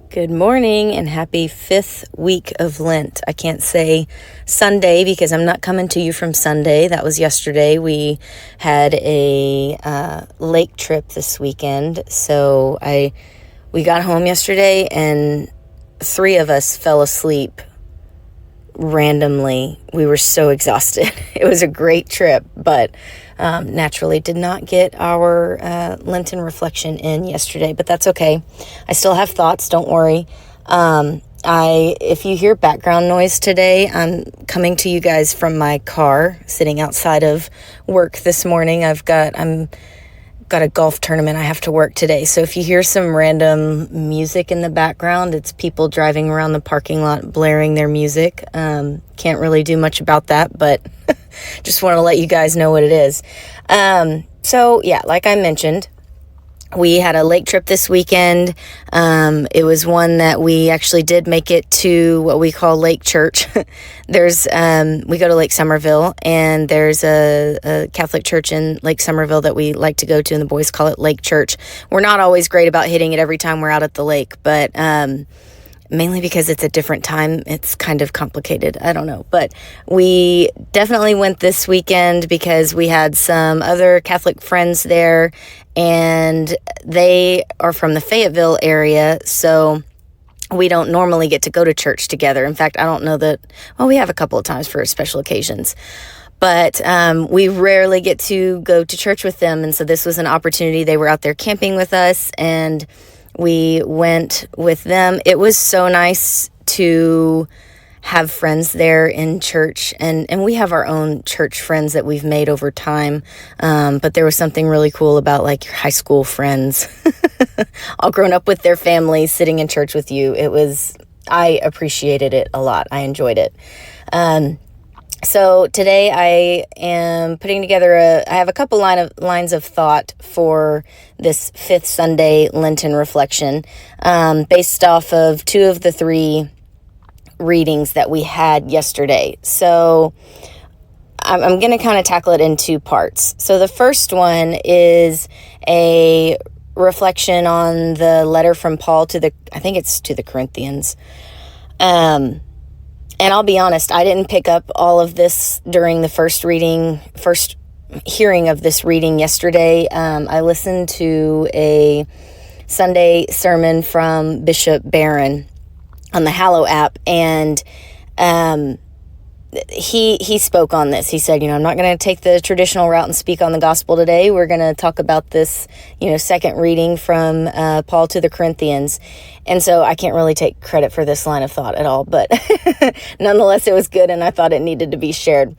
Good morning and happy 5th week of Lent. I can't say Sunday because I'm not coming to you from Sunday. That was yesterday. We had a lake trip this weekend. So we got home yesterday and 3 of us fell asleep randomly. We were so exhausted. It was a great trip, but naturally did not get our Lenten reflection in yesterday, but that's okay. I still have thoughts, don't worry. If you hear background noise today, I'm coming to you guys from my car, sitting outside of work this morning. I've got a golf tournament I have to work today. So if you hear some random music in the background, it's people driving around the parking lot blaring their music. Can't really do much about that, but just want to let you guys know what it is. So yeah, like I mentioned, we had a lake trip this weekend. It was one that we actually did make it to what we call Lake Church. We go to Lake Somerville, and there's a Catholic church in Lake Somerville that we like to go to, and the boys call it Lake Church. We're not always great about hitting it every time we're out at the lake, but mainly because it's a different time. It's kind of complicated. I don't know. But we definitely went this weekend because we had some other Catholic friends there, and they are from the Fayetteville area, so we don't normally get to go to church together. In fact, I don't know that, well, we have a couple of times for special occasions, but we rarely get to go to church with them, and so this was an opportunity. They were out there camping with us, and we went with them. It was so nice to have friends there in church, and we have our own church friends that we've made over time, but there was something really cool about like your high school friends all grown up with their families sitting in church with you. I appreciated it a lot. I enjoyed it. So today I am putting together I have a couple lines of thought for this 5th Sunday Lenten reflection, based off of 2 of the 3 readings that we had yesterday. So I'm going to kind of tackle it in 2 parts. So the first one is a reflection on the letter from Paul to the Corinthians. And I'll be honest, I didn't pick up all of this during the first hearing of this reading yesterday. I listened to a Sunday sermon from Bishop Barron on the Hallow app, and he spoke on this. He said, I'm not going to take the traditional route and speak on the gospel today. We're going to talk about this, second reading from Paul to the Corinthians. And so I can't really take credit for this line of thought at all, but nonetheless, it was good, and I thought it needed to be shared.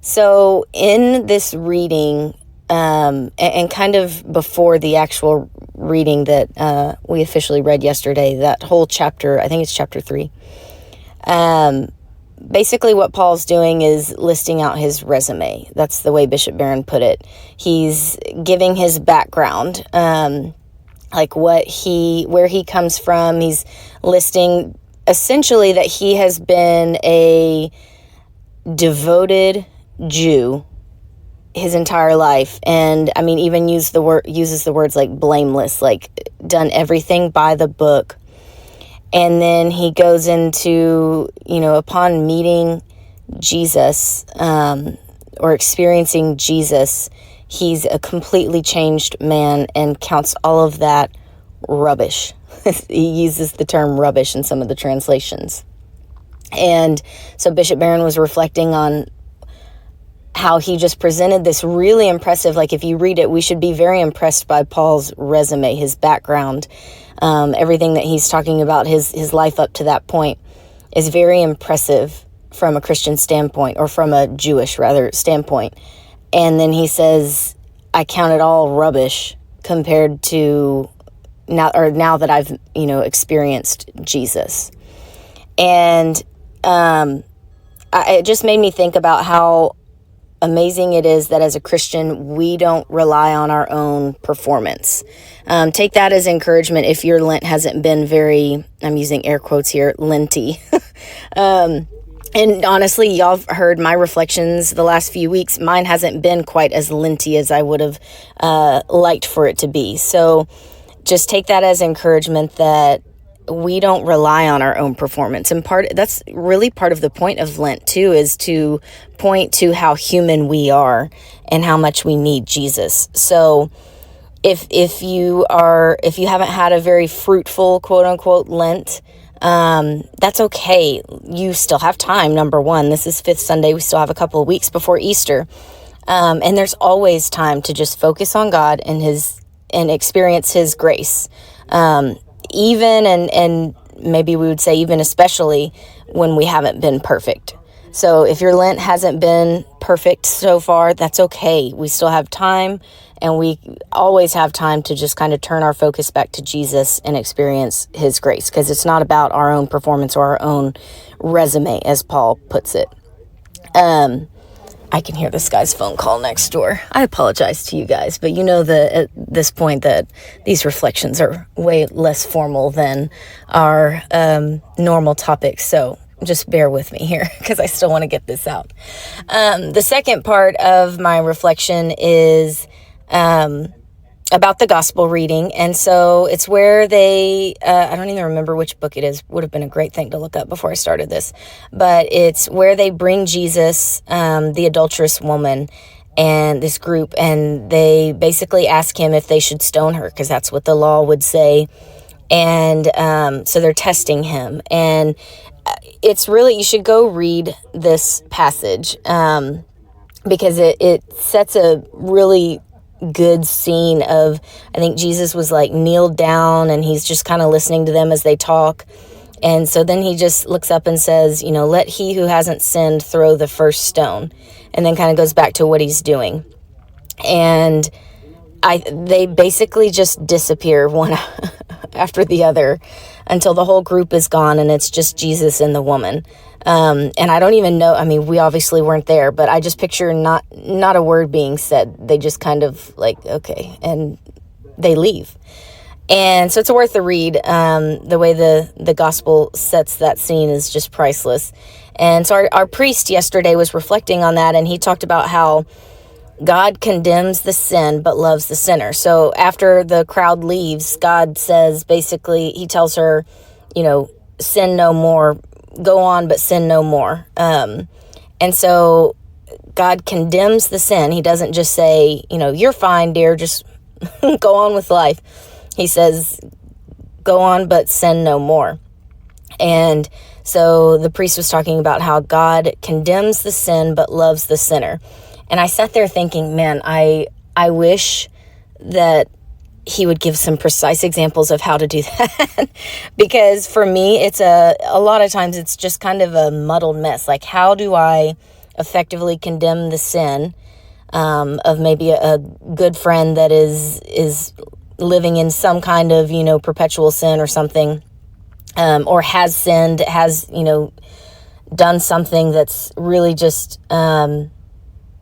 So in this reading, and kind of before the actual reading that we officially read yesterday, that whole chapter, I think it's chapter 3, basically what Paul's doing is listing out his resume. That's the way Bishop Barron put it. He's giving his background, like where he comes from. He's listing essentially that he has been a devoted Jew his entire life, and I mean even uses the words like blameless, like done everything by the book. And then he goes into, upon meeting Jesus, or experiencing Jesus, he's a completely changed man and counts all of that rubbish. He uses the term rubbish in some of the translations. And so Bishop Barron was reflecting on how he just presented this really impressive, like if you read it, we should be very impressed by Paul's resume, his background, everything that he's talking about, his life up to that point is very impressive from a Christian standpoint, or from a Jewish rather standpoint. And then he says, I count it all rubbish compared to now that I've, experienced Jesus. And it just made me think about how amazing it is that as a Christian, we don't rely on our own performance. Take that as encouragement if your Lent hasn't been very, I'm using air quotes here, Lenty. And honestly, y'all have heard my reflections the last few weeks. Mine hasn't been quite as Lenty as I would have liked for it to be. So just take that as encouragement that we don't rely on our own performance. And that's really part of the point of Lent too, is to point to how human we are and how much we need Jesus. So if you haven't had a very fruitful, quote unquote, Lent, that's okay. You still have time. Number one, this is Fifth Sunday. We still have a couple of weeks before Easter. And there's always time to just focus on God and experience his grace. Even, and maybe we would say even especially when we haven't been perfect. So if your Lent hasn't been perfect so far, that's okay. We still have time, and we always have time to just kind of turn our focus back to Jesus and experience his grace, because it's not about our own performance or our own resume, as Paul puts it. I can hear this guy's phone call next door. I apologize to you guys, but you know that at this point that these reflections are way less formal than our normal topics. So just bear with me here, because I still want to get this out. The second part of my reflection is about the gospel reading. And so it's where they, I don't even remember which book it is. Would have been a great thing to look up before I started this. But it's where they bring Jesus, the adulterous woman, and this group, and they basically ask him if they should stone her, because that's what the law would say. And so they're testing him. And it's really, you should go read this passage, because it sets a really good scene of, I think Jesus was like kneeled down and he's just kind of listening to them as they talk. And so then he just looks up and says, let he who hasn't sinned throw the first stone, and then kind of goes back to what he's doing. And they basically just disappear one after the other until the whole group is gone and it's just Jesus and the woman. And I don't even know, I mean, we obviously weren't there, but I just picture not a word being said. They just kind of like, okay, and they leave. And so it's worth a read. The way the gospel sets that scene is just priceless. And so our priest yesterday was reflecting on that, and he talked about how God condemns the sin but loves the sinner. So after the crowd leaves, God says, basically, he tells her, sin no more, go on, but sin no more. And so God condemns the sin. He doesn't just say, you're fine, dear, just go on with life. He says, go on, but sin no more. And so the priest was talking about how God condemns the sin but loves the sinner. And I sat there thinking, man, I wish that he would give some precise examples of how to do that. Because for me, it's a lot of times it's just kind of a muddled mess. Like, how do I effectively condemn the sin of maybe a good friend that is living in some kind of, perpetual sin or something, or has sinned, has, done something that's really just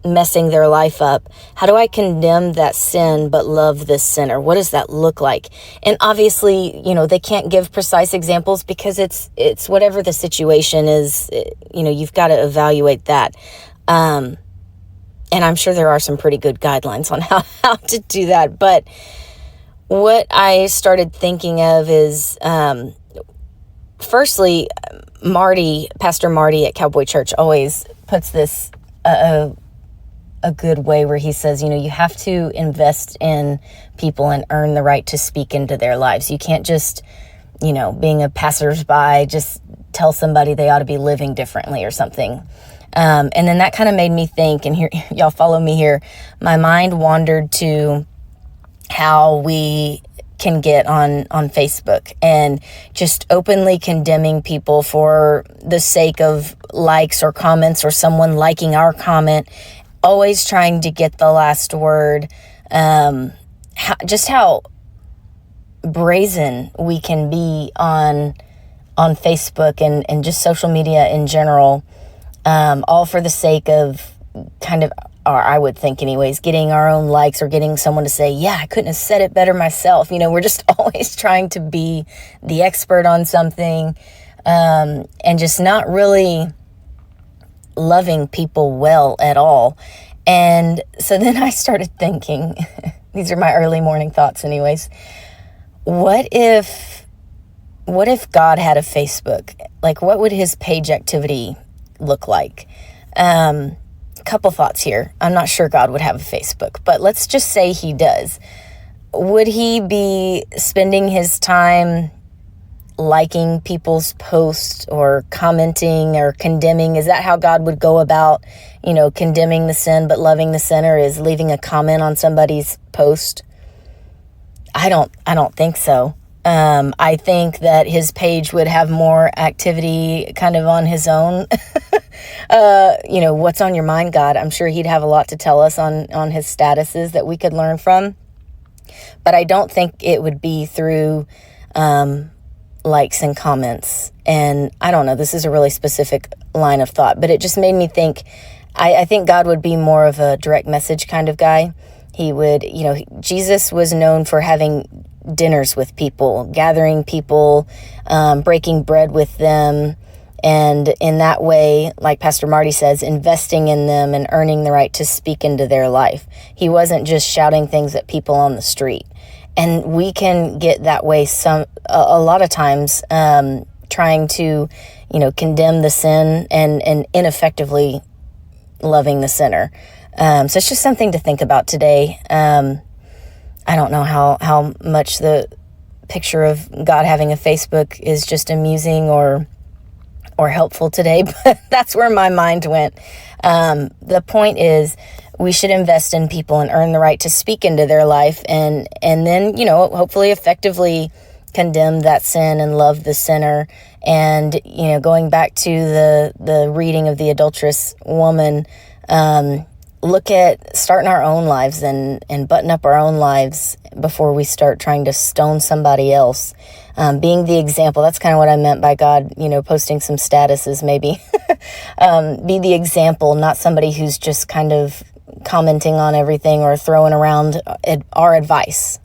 messing their life up. How do I condemn that sin but love this sinner? What does that look like? And obviously, they can't give precise examples because it's whatever the situation is, you've got to evaluate that. And I'm sure there are some pretty good guidelines on how to do that. But what I started thinking of is, firstly, Pastor Marty at Cowboy Church always puts this a good way where he says, you have to invest in people and earn the right to speak into their lives. You can't just, being a passersby, just tell somebody they ought to be living differently or something. And then that kind of made me think, and here, y'all follow me here. My mind wandered to how we can get on Facebook and just openly condemning people for the sake of likes or comments or someone liking our comment, always trying to get the last word. How brazen we can be on Facebook and just social media in general, all for the sake of kind of, or I would think anyways, getting our own likes or getting someone to say, yeah, I couldn't have said it better myself. We're just always trying to be the expert on something, and just not really loving people well at all. And so then I started thinking, these are my early morning thoughts anyways, what if what if God had a Facebook? Like, what would his page activity look like? Couple thoughts here. I'm not sure God would have a Facebook, but let's just say he does. Would he be spending his time liking people's posts or commenting or condemning? Is that how God would go about, condemning the sin but loving the sinner, is leaving a comment on somebody's post? I don't think so. I think that his page would have more activity kind of on his own. What's on your mind, God? I'm sure he'd have a lot to tell us on his statuses that we could learn from. But I don't think it would be through likes and comments. And I don't know, this is a really specific line of thought, but it just made me think, I think God would be more of a direct message kind of guy. He would, Jesus was known for having dinners with people, gathering people, breaking bread with them, and in that way, like Pastor Marty says, investing in them and earning the right to speak into their life. He wasn't just shouting things at people on the street. And we can get that way a lot of times, trying to, condemn the sin and ineffectively loving the sinner. So it's just something to think about today. I don't know how much the picture of God having a Facebook is just amusing or helpful today, but that's where my mind went. The point is, we should invest in people and earn the right to speak into their life, and then, hopefully effectively condemn that sin and love the sinner. And, going back to the reading of the adulterous woman, look at starting our own lives and button up our own lives before we start trying to stone somebody else. Being the example, that's kind of what I meant by God, posting some statuses maybe. Be the example, not somebody who's just kind of commenting on everything or throwing around our advice.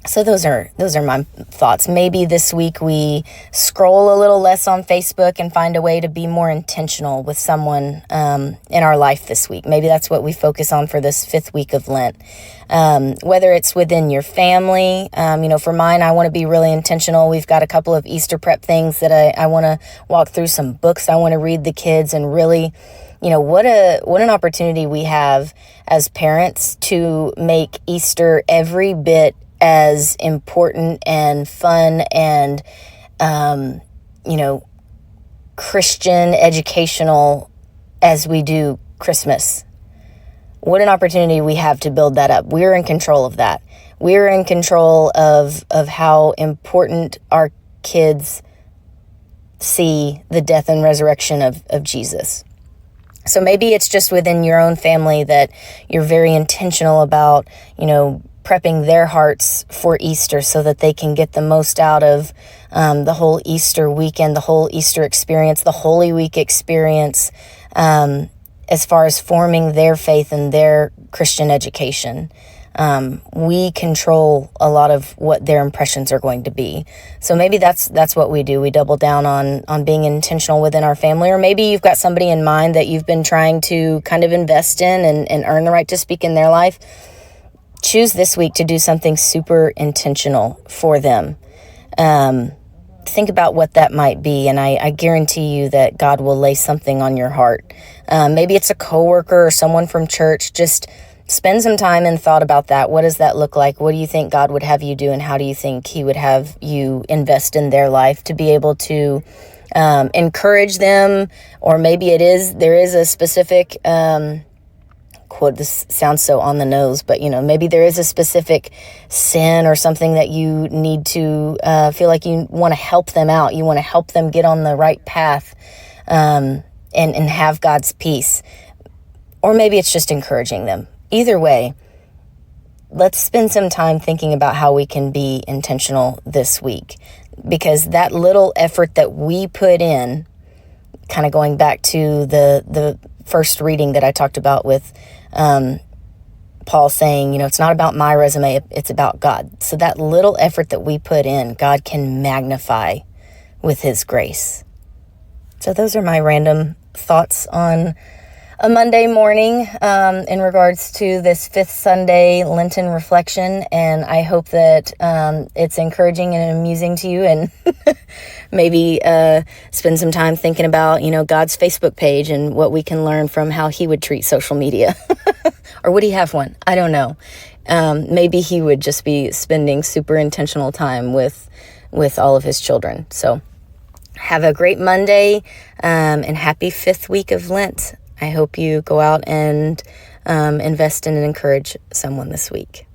So those are my thoughts. Maybe this week we scroll a little less on Facebook and find a way to be more intentional with someone in our life this week. Maybe that's what we focus on for this 5th week of Lent. Whether it's within your family, for mine, I want to be really intentional. We've got a couple of Easter prep things that I want to walk through, some books I want to read the kids, and really, what an opportunity we have as parents to make Easter every bit as important and fun and, Christian, educational as we do Christmas. What an opportunity we have to build that up. We're in control of that. We're in control of how important our kids see the death and resurrection of Jesus. So maybe it's just within your own family that you're very intentional about, prepping their hearts for Easter so that they can get the most out of the whole Easter weekend, the whole Easter experience, the Holy Week experience, as far as forming their faith and their Christian education. We control a lot of what their impressions are going to be. So maybe that's what we do. We double down on being intentional within our family, or maybe you've got somebody in mind that you've been trying to kind of invest in and earn the right to speak in their life. Choose this week to do something super intentional for them. Think about what that might be, and I guarantee you that God will lay something on your heart. Maybe it's a coworker or someone from church. Just spend some time and thought about that. What does that look like? What do you think God would have you do, and how do you think he would have you invest in their life to be able to encourage them? Or maybe there is a specific quote, this sounds so on the nose, but maybe there is a specific sin or something that you need to feel like you want to help them out. You want to help them get on the right path and have God's peace. Or maybe it's just encouraging them. Either way, let's spend some time thinking about how we can be intentional this week, because that little effort that we put in, kind of going back to the first reading that I talked about with Paul saying, it's not about my resume, it's about God. So that little effort that we put in, God can magnify with his grace. So those are my random thoughts on a Monday morning in regards to this fifth Sunday Lenten reflection, and I hope that it's encouraging and amusing to you, and maybe spend some time thinking about, God's Facebook page and what we can learn from how he would treat social media. Or would he have one? I don't know. Maybe he would just be spending super intentional time with all of his children. So have a great Monday and happy fifth week of Lent. I hope you go out and invest in and encourage someone this week.